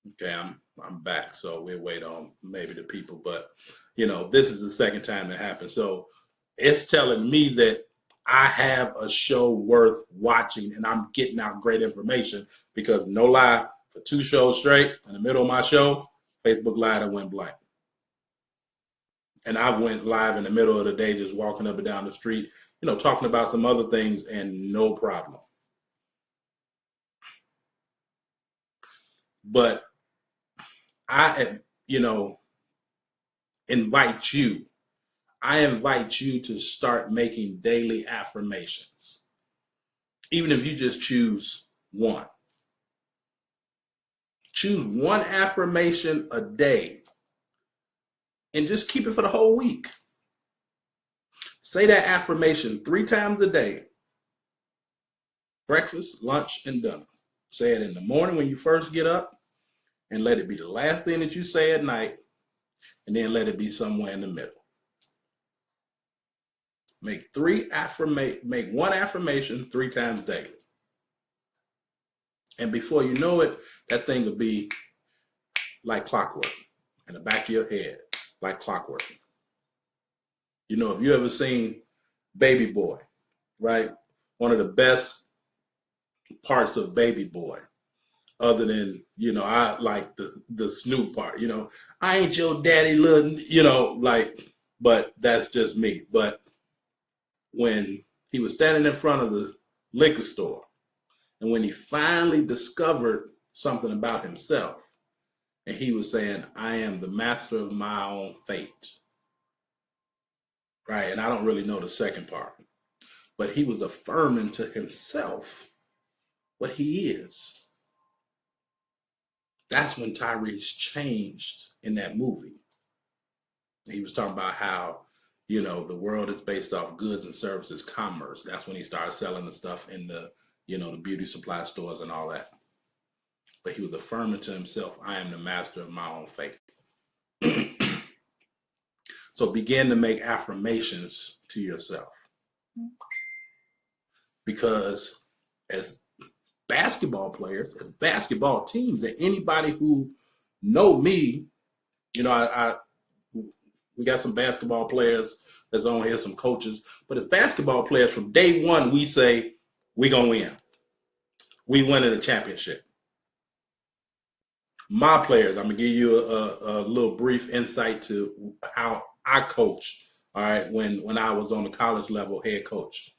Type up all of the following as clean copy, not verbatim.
Okay, I'm back, so we'll wait on maybe the people, but this is the second time it happened. So it's telling me that I have a show worth watching and I'm getting out great information because no lie, for 2 shows straight in the middle of my show, Facebook Live I went blank. And I went live in the middle of the day just walking up and down the street, talking about some other things and no problem. But I, invite you I invite you to start making daily affirmations. Even if you just choose one. Choose one affirmation a day and just keep it for the whole week. Say that affirmation 3 times a day: breakfast, lunch, and dinner. Say it in the morning when you first get up, and let it be the last thing that you say at night, and then let it be somewhere in the middle. Make one affirmation 3 times daily. And before you know it, that thing will be like clockwork in the back of your head, like clockwork. If you ever seen Baby Boy, right? One of the best parts of Baby Boy, other than, I like the Snoop part, I ain't your daddy, little, but that's just me. But when he was standing in front of the liquor store, and when he finally discovered something about himself, and he was saying, I am the master of my own fate, right? And I don't really know the second part, but he was affirming to himself what he is. That's when Tyrese changed in that movie. He was talking about how, the world is based off goods and services, commerce. That's when he started selling the stuff in the beauty supply stores and all that. But he was affirming to himself, I am the master of my own fate. So begin to make affirmations to yourself. Because as basketball players, as basketball teams, and anybody who know me, I we got some basketball players that's on here, some coaches, but as basketball players, from day one, we say we gonna win. We winning a championship. My players, I'm gonna give you a little brief insight to how I coached. All right, when I was on the college level head coach,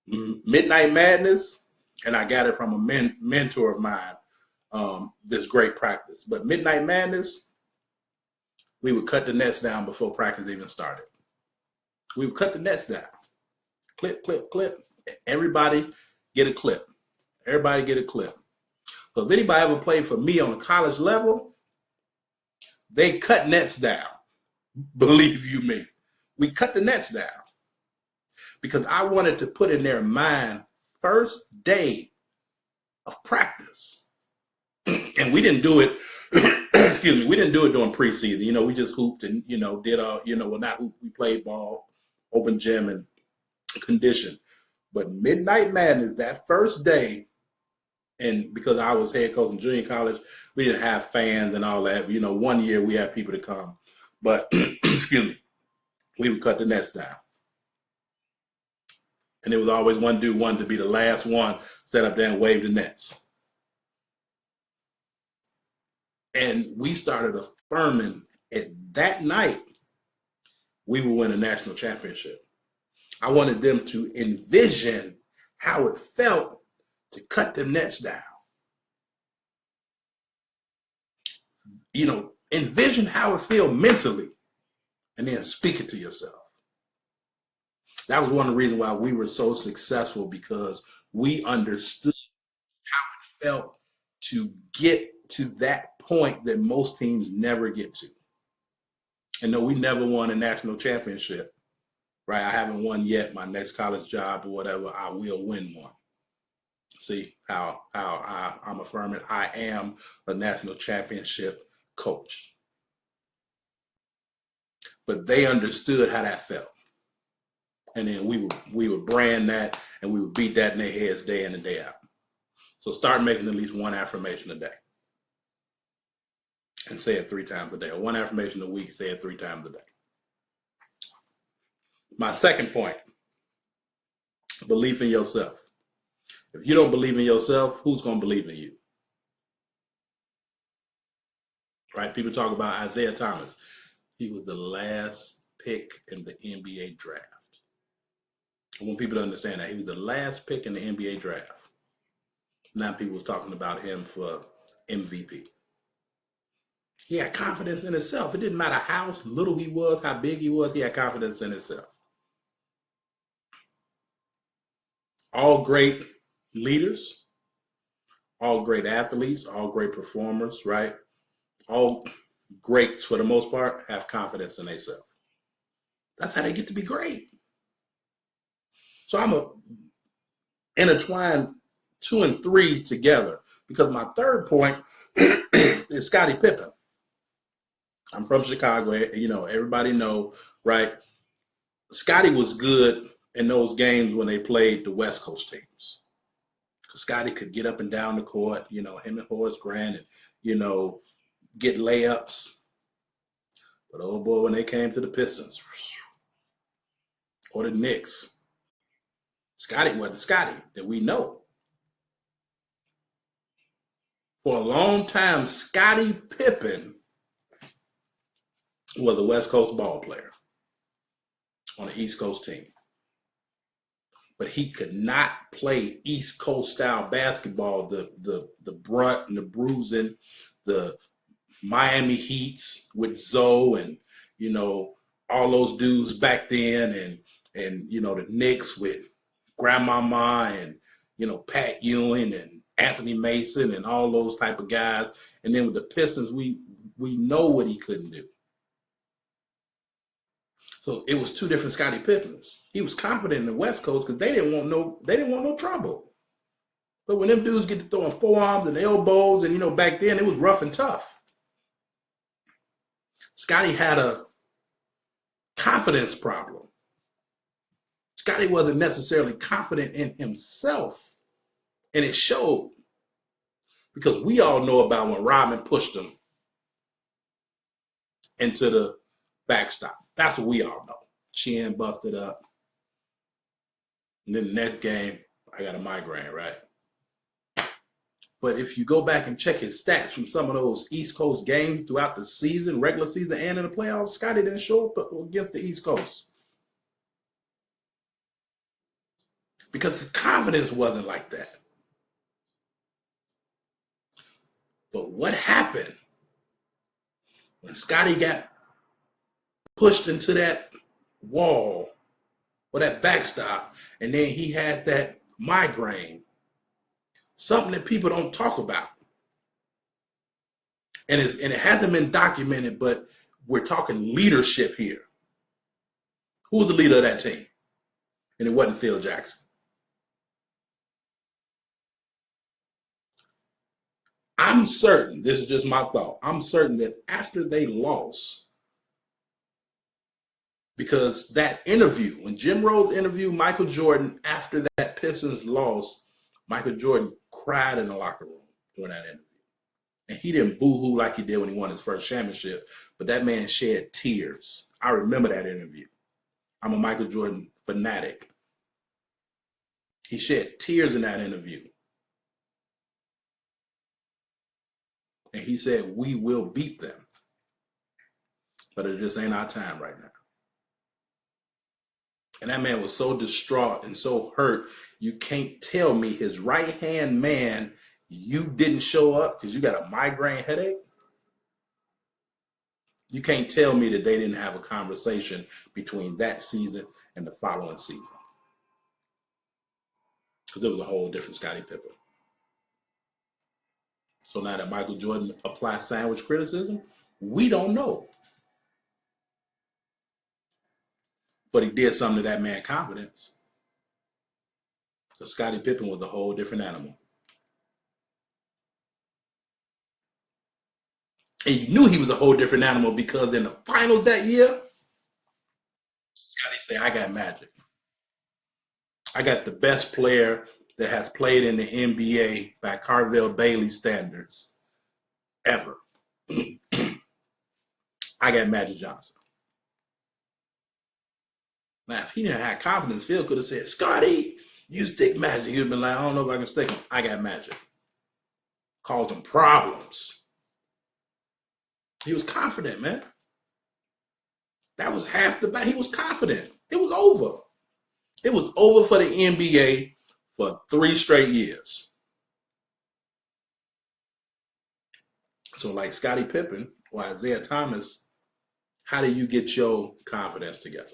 Midnight Madness, and I got it from a mentor of mine. This great practice, but Midnight Madness, we would cut the nets down before practice even started. We would cut the nets down. Clip, clip, clip. Everybody get a clip. Everybody get a clip. So if anybody ever played for me on a college level, they cut nets down. Believe you me. We cut the nets down because I wanted to put in their mind first day of practice. And we didn't do it, excuse me, we didn't do it during preseason. We just hooped and, did all, well, not hoop, we played ball, open gym and condition. But Midnight Madness, that first day, and because I was head coach in junior college, we didn't have fans and all that. One year we had people to come, but excuse me, we would cut the nets down, and it was always one dude wanted to be the last one, stand up there and wave the nets. And we started affirming it that night we would win a national championship. I wanted them to envision how it felt to cut the nets down. Envision how it feels mentally, and then speak it to yourself. That was one of the reasons why we were so successful, because we understood how it felt to get to that point that most teams never get to. And no, we never won a national championship, right? I haven't won yet. My next college job or whatever, I will win one. See how I'm affirming I am a national championship coach. But they understood how that felt. And then we would brand that, and we would beat that in their heads day in and day out. So start making at least one affirmation a day. and say it 3 times a day, or one affirmation a week, say it 3 times a day. My second point, belief in yourself. If you don't believe in yourself, who's going to believe in you? Right? People talk about Isaiah Thomas. He was the last pick in the NBA draft. I want people to understand that. He was the last pick in the NBA draft. Now people was talking about him for MVP. He had confidence in himself. It didn't matter how little he was, how big he was, he had confidence in himself. All great leaders, all great athletes, all great performers, right? All greats, for the most part, have confidence in themselves. That's how they get to be great. So I'm going to intertwine 2 and 3 together, because my third point is Scottie Pippen. I'm from Chicago. You know, everybody know, right? Scottie was good in those games when they played the West Coast teams. Because Scottie could get up and down the court, you know, him and Horace Grant, and, you know, get layups. But oh boy, when they came to the Pistons or the Knicks, Scottie wasn't Scottie that we know. For a long time, Scottie Pippen was a West Coast ball player on the East Coast team. But he could not play East Coast style basketball, the brunt and the bruising, the Miami Heats with Zoe and, you know, all those dudes back then, and you know, the Knicks with Grandmama and, you know, Pat Ewing and Anthony Mason and all those type of guys. And then with the Pistons, we know what he couldn't do. So it was 2 different Scottie Pippens. He was confident in the West Coast because they didn't want no trouble. But when them dudes get to throwing forearms and elbows, and, you know, back then it was rough and tough. Scottie had a confidence problem. Scottie wasn't necessarily confident in himself, and it showed, because we all know about when Rodman pushed him into the backstop. That's what we all know. Chin busted up. And then the next game, I got a migraine, right? But if you go back and check his stats from some of those East Coast games throughout the season, regular season and in the playoffs, Scottie didn't show up against the East Coast. Because his confidence wasn't like that. But what happened when Scottie got pushed into that wall or that backstop, and then he had that migraine? Something that people don't talk about. And it hasn't been documented, but we're talking leadership here. Who was the leader of that team? And it wasn't Phil Jackson. I'm certain, this is just my thought, I'm certain that after they lost, because that interview, when Jim Rose interviewed Michael Jordan after that Pistons loss, Michael Jordan cried in the locker room during that interview. And he didn't boo-hoo like he did when he won his first championship, but that man shed tears. I remember that interview. I'm a Michael Jordan fanatic. He shed tears in that interview. And he said, we will beat them. But it just ain't our time right now. And that man was so distraught and so hurt, you can't tell me his right-hand man, you didn't show up because you got a migraine headache. You can't tell me that they didn't have a conversation between that season and the following season. Because there was a whole different Scottie Pippen. So now that Michael Jordan applies sandwich criticism, we don't know. But he did something to that man's confidence. So Scottie Pippen was a whole different animal. And you knew he was a whole different animal because in the finals that year, Scottie said, I got magic. I got the best player that has played in the NBA by Carvel Bailey standards ever. I got Magic Johnson. Now, if he didn't have confidence, Phil could have said, Scottie, you stick Magic. He'd have been like, I don't know if I can stick him. I got Magic. Caused him problems. He was confident, man. That was half the battle. He was confident. It was over. It was over for the NBA for 3 straight years. So like Scottie Pippen or Isaiah Thomas, how do you get your confidence together?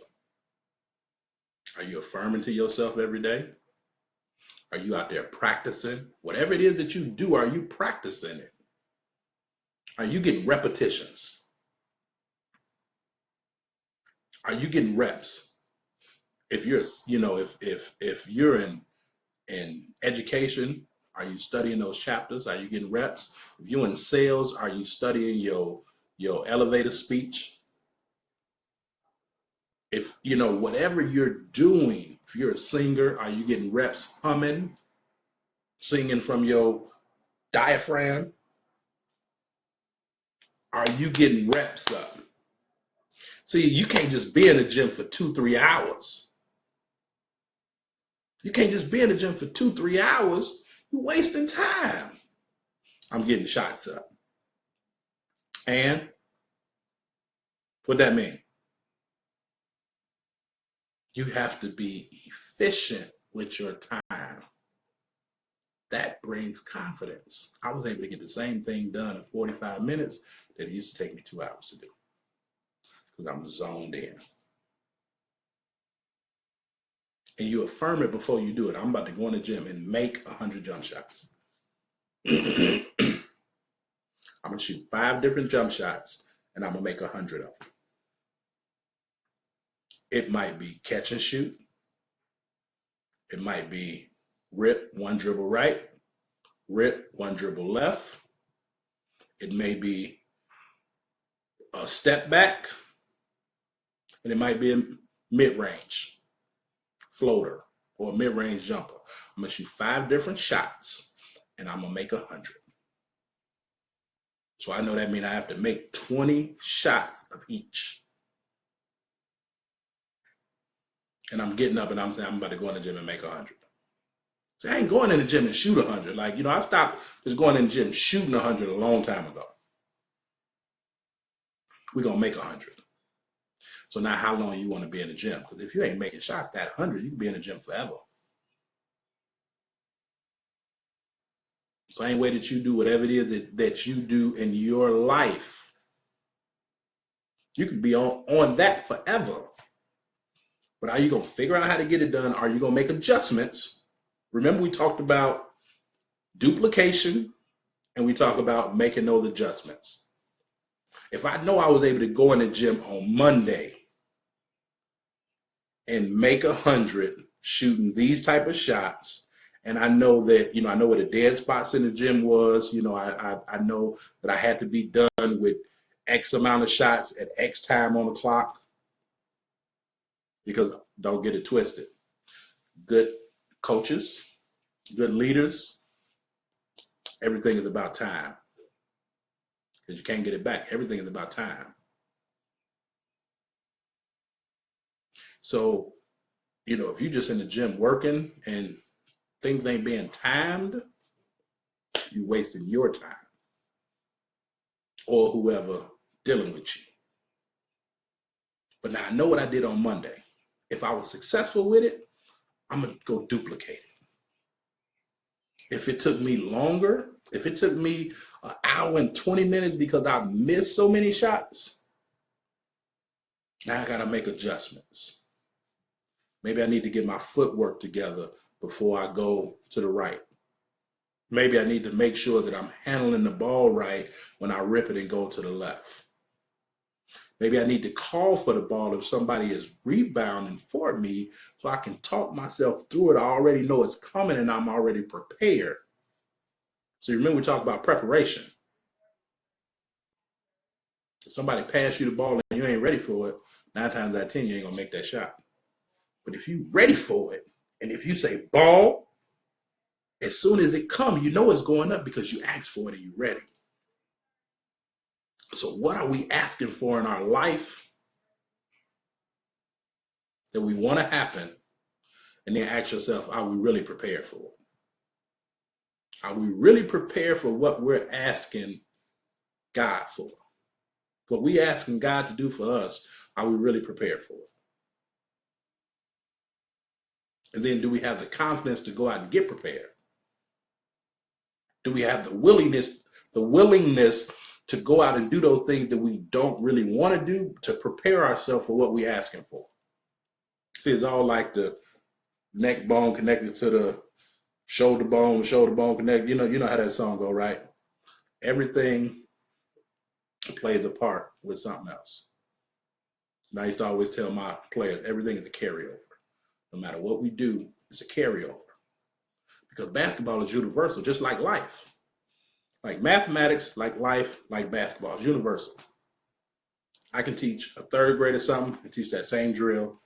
Are you affirming to yourself every day? Are you out there practicing? Whatever it is that you do, are you practicing it? Are you getting repetitions? Are you getting reps? If you're, if you're in education, are you studying those chapters? Are you getting reps? If you're in sales, are you studying your elevator speech? If whatever you're doing, if you're a singer, are you getting reps humming, singing from your diaphragm? Are you getting reps up? See, you can't just be in the gym for 2-3 hours. You can't just be in the gym for 2-3 hours. You're wasting time. I'm getting shots up. And what that mean? You have to be efficient with your time. That brings confidence. I was able to get the same thing done in 45 minutes that it used to take me 2 hours to do because I'm zoned in. And you affirm it before you do it. I'm about to go in the gym and make 100 jump shots. I'm going to shoot 5 different jump shots and I'm going to make 100 of them. It might be catch and shoot. It might be rip, 1 dribble right, rip, 1 dribble left. It may be a step back, and it might be a mid-range floater or a mid-range jumper. I'm going to shoot 5 different shots, and I'm going to make 100. So I know that means I have to make 20 shots of each. And I'm getting up and I'm saying I'm about to go in the gym and make 100. So I ain't going in the gym and shoot 100. Like, I stopped just going in the gym shooting 100 a long time ago. We're going to make 100. So now how long you want to be in the gym? Because if you ain't making shots that 100, you can be in the gym forever. Same way that you do whatever it is that you do in your life. You can be on that forever. But are you going to figure out how to get it done? Are you going to make adjustments? Remember we talked about duplication and we talked about making those adjustments. If I know I was able to go in the gym on Monday and make 100 shooting these type of shots, and I know that, I know where the dead spots in the gym was, I know that I had to be done with X amount of shots at X time on the clock, because don't get it twisted. Good coaches, good leaders, everything is about time, because you can't get it back. Everything is about time. So, if you're just in the gym working and things ain't being timed, you're wasting your time or whoever dealing with you. But now I know what I did on Monday. If I was successful with it, I'm going to go duplicate it. If it took me longer, if it took me an hour and 20 minutes because I missed so many shots, now I got to make adjustments. Maybe I need to get my footwork together before I go to the right. Maybe I need to make sure that I'm handling the ball right when I rip it and go to the left. Maybe I need to call for the ball if somebody is rebounding for me so I can talk myself through it. I already know it's coming and I'm already prepared. So you remember we talked about preparation. If somebody pass you the ball and you ain't ready for it, 9 times out of 10 you ain't going to make that shot. But if you ready for it, and if you say ball, as soon as it comes, you know it's going up because you asked for it and you're ready. So what are we asking for in our life that we want to happen? And then ask yourself, are we really prepared for it? Are we really prepared for what we're asking God for? What we asking God to do for us, are we really prepared for it? And then do we have the confidence to go out and get prepared? Do we have the willingness to go out and do those things that we don't really want to do to prepare ourselves for what we're asking for? See, it's all like the neck bone connected to the shoulder bone connected. You know how that song go, right? Everything plays a part with something else. And I used to always tell my players, everything is a carryover. No matter what we do, it's a carryover. Because basketball is universal, just like life. Like mathematics, like life, like basketball, it's universal. I can teach a third grader something and teach that same drill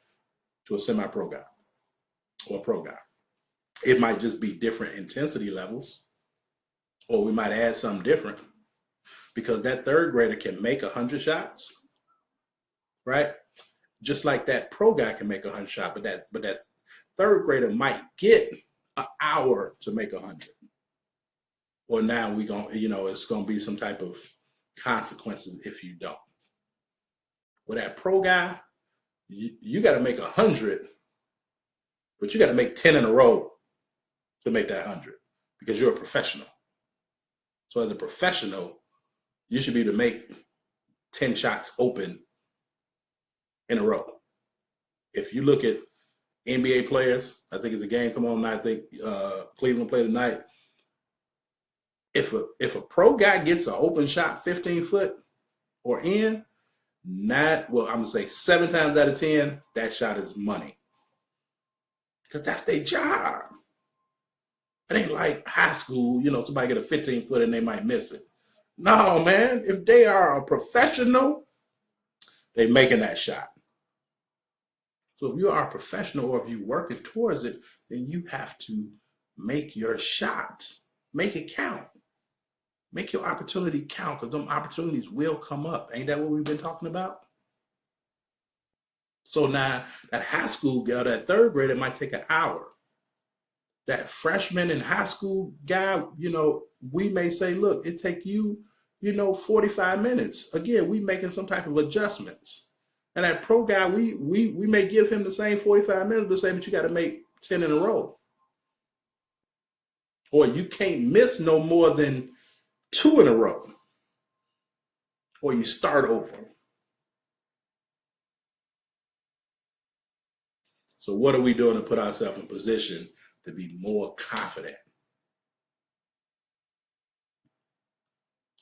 to a semi-pro guy or a pro guy. It might just be different intensity levels, or we might add something different because that third grader can make 100 shots, right? Just like that pro guy can make 100 shots, but that third grader might get an hour to make 100. Or now it's gonna be some type of consequences if you don't. With that pro guy, you got to make 100, but you got to make 10 in a row to make that 100 because you're a professional. So as a professional, you should be able to make 10 shots open in a row. If you look at NBA players, I think it's a game come on tonight. I think Cleveland play tonight. If a pro guy gets an open shot 15 foot or in, I'm gonna say 7 times out of 10, that shot is money. Because that's their job. It ain't like high school, somebody get a 15 foot and they might miss it. No, man, if they are a professional, they making that shot. So if you are a professional or if you're working towards it, then you have to make your shot. Make it count. Make your opportunity count because them opportunities will come up. Ain't that what we've been talking about? So now that high school girl, that third grader might take an hour. That freshman in high school guy, we may say, look, it take you, 45 minutes. Again, we making some type of adjustments. And that pro guy, we may give him the same 45 minutes, but say, but you got to make 10 in a row. Or you can't miss no more than 2 in a row. Or you start over. So what are we doing to put ourselves in position to be more confident?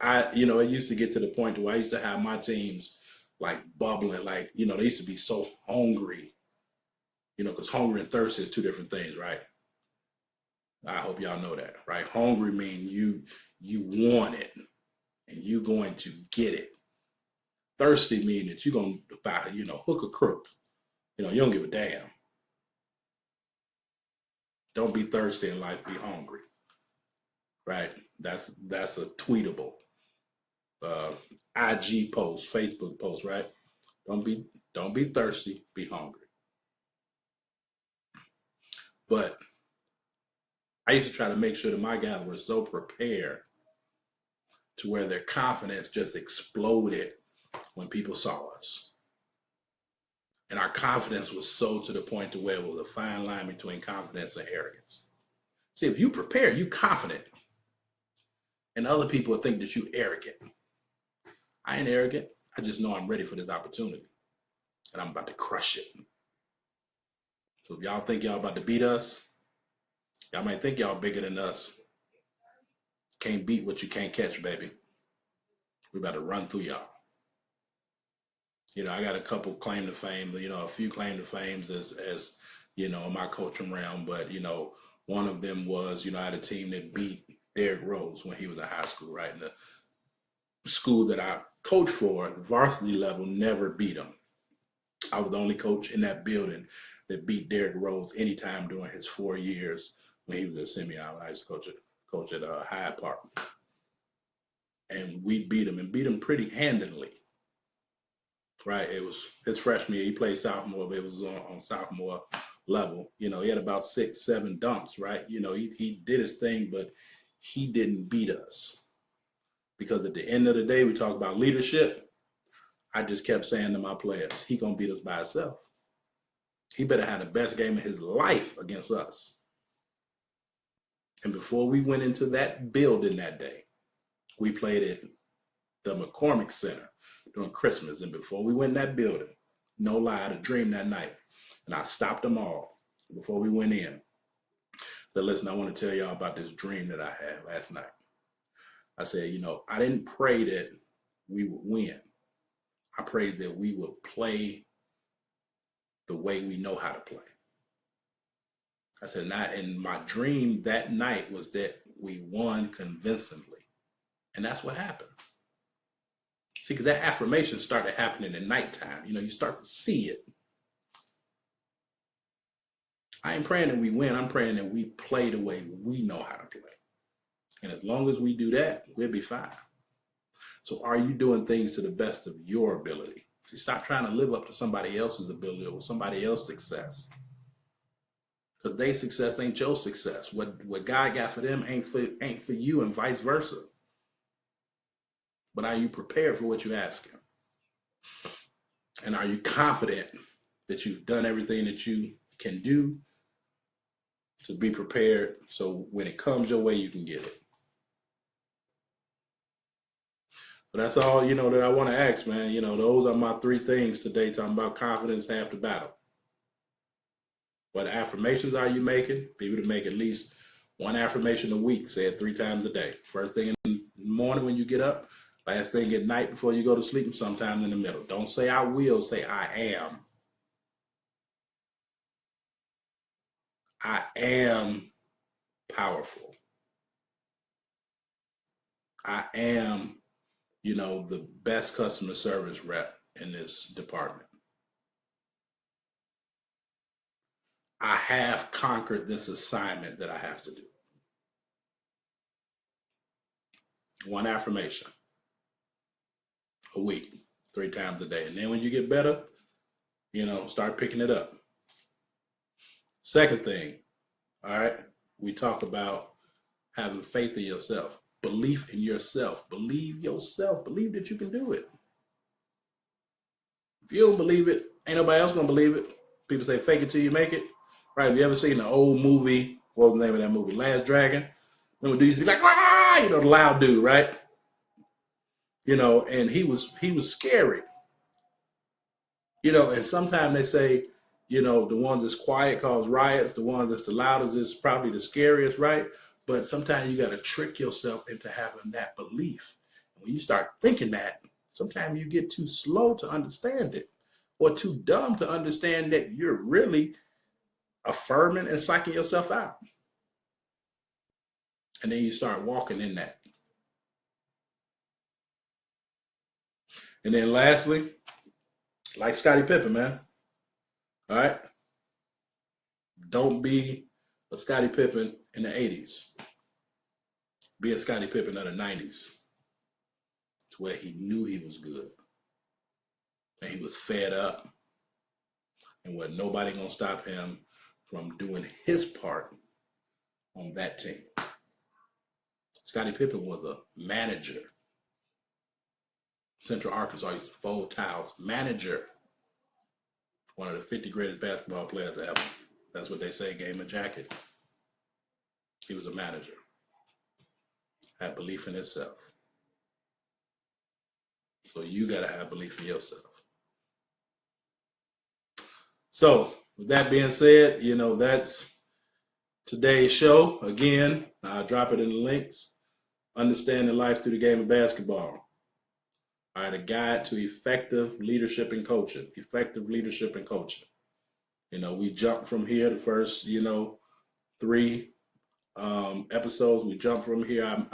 It used to get to the point where I used to have my teams like bubbling, like, they used to be so hungry, because hungry and thirsty is 2 different things, right? I hope y'all know that, right? Hungry means you want it and you going to get it. Thirsty means that you're going to buy, hook or crook. You don't give a damn. Don't be thirsty in life, be hungry, right? That's a tweetable. IG post, Facebook post, right? Don't be thirsty, be hungry. But I used to try to make sure that my guys were so prepared to where their confidence just exploded when people saw us. And our confidence was so to the point to where it was a fine line between confidence and arrogance. See, if you prepare, you confident. And other people think that you arrogant. I ain't arrogant. I just know I'm ready for this opportunity. And I'm about to crush it. So if y'all think y'all about to beat us, y'all might think y'all bigger than us. Can't beat what you can't catch, baby. We about to run through y'all. I got a couple claim to fame, a few claim to fames as in my coaching realm, but one of them was, I had a team that beat Derrick Rose when he was in high school, right? And the school that I coached for, the varsity level, never beat him. I was the only coach in that building that beat Derrick Rose anytime during his 4 years when he was at Semi-Island. I used to coach at Hyde Park. and we beat him and beat him pretty handily. Right, it was his freshman year. He played sophomore, but it was on sophomore level. He had about 6, 7 dunks. Right, he did his thing, but he didn't beat us because at the end of the day, we talk about leadership. I just kept saying to my players, he gonna beat us by himself. He better have the best game of his life against us. And before we went into that building that day, we played at the McCormick Center during Christmas. And before we went in that building, no lie, I had a dream that night. And I stopped them all before we went in. So listen, I want to tell y'all about this dream that I had last night. I said, I didn't pray that we would win. I prayed that we would play the way we know how to play. I said, and my dream that night was that we won convincingly. And that's what happened. See, because that affirmation started happening at nighttime. You start to see it. I ain't praying that we win. I'm praying that we play the way we know how to play. And as long as we do that, we'll be fine. So are you doing things to the best of your ability? See, stop trying to live up to somebody else's ability or somebody else's success. Because their success ain't your success. What God got for them ain't for you, and vice versa. But are you prepared for what you ask him? And are you confident that you've done everything that you can do to be prepared so when it comes your way, you can get it? But that's all, that I want to ask, man. Those are my 3 things today, talking about confidence half the battle. What affirmations are you making? Be able to make at least 1 affirmation a week. Say it 3 times a day. First thing in the morning when you get up, last thing at night before you go to sleep, and sometime in the middle. Don't say I will, say I am. I am powerful. I am, the best customer service rep in this department. I have conquered this assignment that I have to do. 1 affirmation a week, 3 times a day. And then when you get better, start picking it up. Second thing, all right, we talk about having faith in yourself, belief in yourself. Believe yourself. Believe that you can do it. If you don't believe it, ain't nobody else gonna believe it. People say fake it till you make it. Right? Have you ever seen the old movie? What was the name of that movie? Last Dragon. Remember, dudes be like, ah, the loud dude, right? And he was scary. And sometimes they say, the ones that's quiet cause riots. The ones that's the loudest is probably the scariest, right? But sometimes you got to trick yourself into having that belief. And when you start thinking that, sometimes you get too slow to understand it, or too dumb to understand that you're really affirming and psyching yourself out. And then you start walking in that. And then lastly, like Scottie Pippen, man. All right? Don't be a Scottie Pippen in the 80s. Be a Scottie Pippen of the 90s, to where he knew he was good. And he was fed up. And where nobody gonna stop him from doing his part on that team. Scottie Pippen was a manager. Central Arkansas used to fold tiles. Manager. One of the 50 greatest basketball players ever. That's what they say, game of jacket. He was a manager. Had belief in himself. So you gotta have belief in yourself. So with that being said, that's today's show. Again, I'll drop it in the links. Understanding life through the game of basketball. All right, a guide to effective leadership and coaching. Effective leadership and coaching. We jumped from here, the first, 3 episodes. We jumped from here.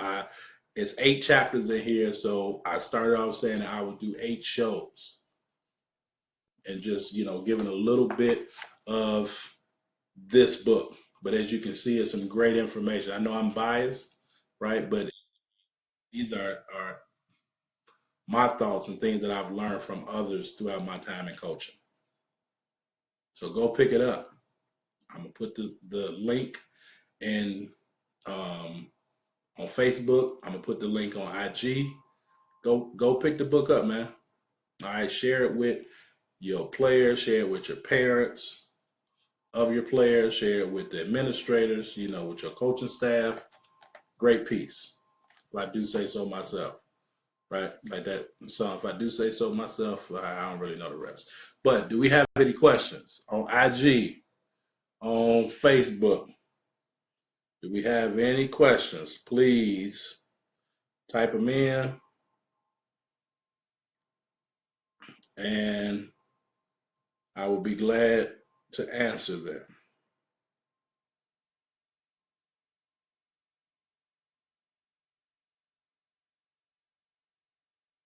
It's 8 chapters in here, so I started off saying that I would do 8 shows, and just giving a little bit of this book. But as you can see, it's some great information. I know I'm biased, right? But these are my thoughts and things that I've learned from others throughout my time in coaching. So go pick it up. I'm gonna put the link in on Facebook. I'm gonna put the link on IG. Go pick the book up, man. All right, share it with your players, share it with your parents of your players, share it with the administrators, with your coaching staff. Great piece, if I do say so myself, right? Like that song, if I do say so myself, I don't really know the rest. But do we have any questions on IG, on Facebook? Do we have any questions? Please type them in, and I will be glad to answer them.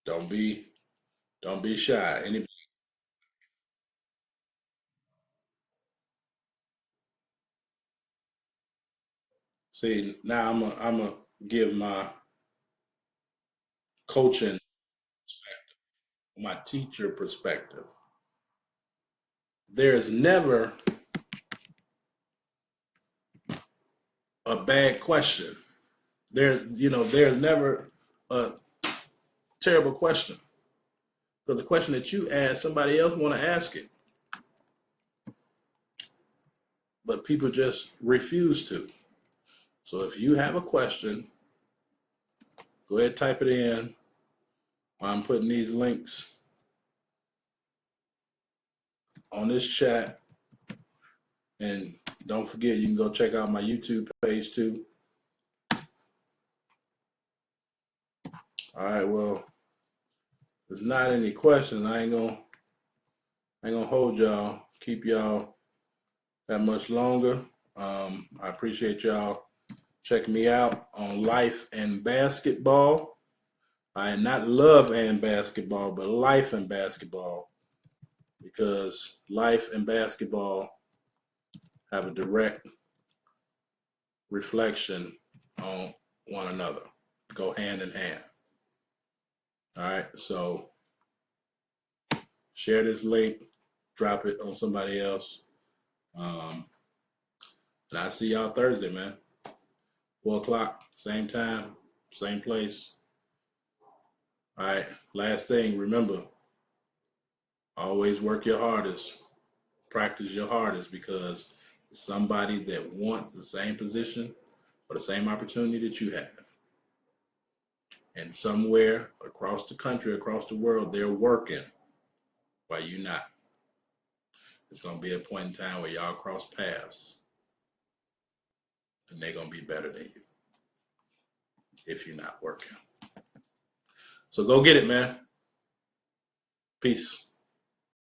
Don't be shy. See, now I'm gonna give my coaching, my teacher perspective. There's never a bad question. There's never a terrible question, because the question that you ask, somebody else want to ask it, but people just refuse to. So if you have a question, go ahead, type it in. I'm putting these links on this chat, and don't forget, you can go check out my YouTube page too. All right, well, if there's not any questions, I ain't gonna hold y'all, keep y'all that much longer. I appreciate y'all checking me out on Life and Basketball. I not love and basketball, but life and basketball, because life and basketball have a direct reflection on one another, go hand in hand. All right, so share this link, drop it on somebody else. And I see y'all Thursday, man. 4 o'clock, same time, same place. All right, last thing, remember, always work your hardest, practice your hardest, because somebody that wants the same position or the same opportunity that you have. And somewhere across the country, across the world, they're working while you're not. It's going to be a point in time where y'all cross paths, and they're going to be better than you if you're not working. So go get it, man. Peace.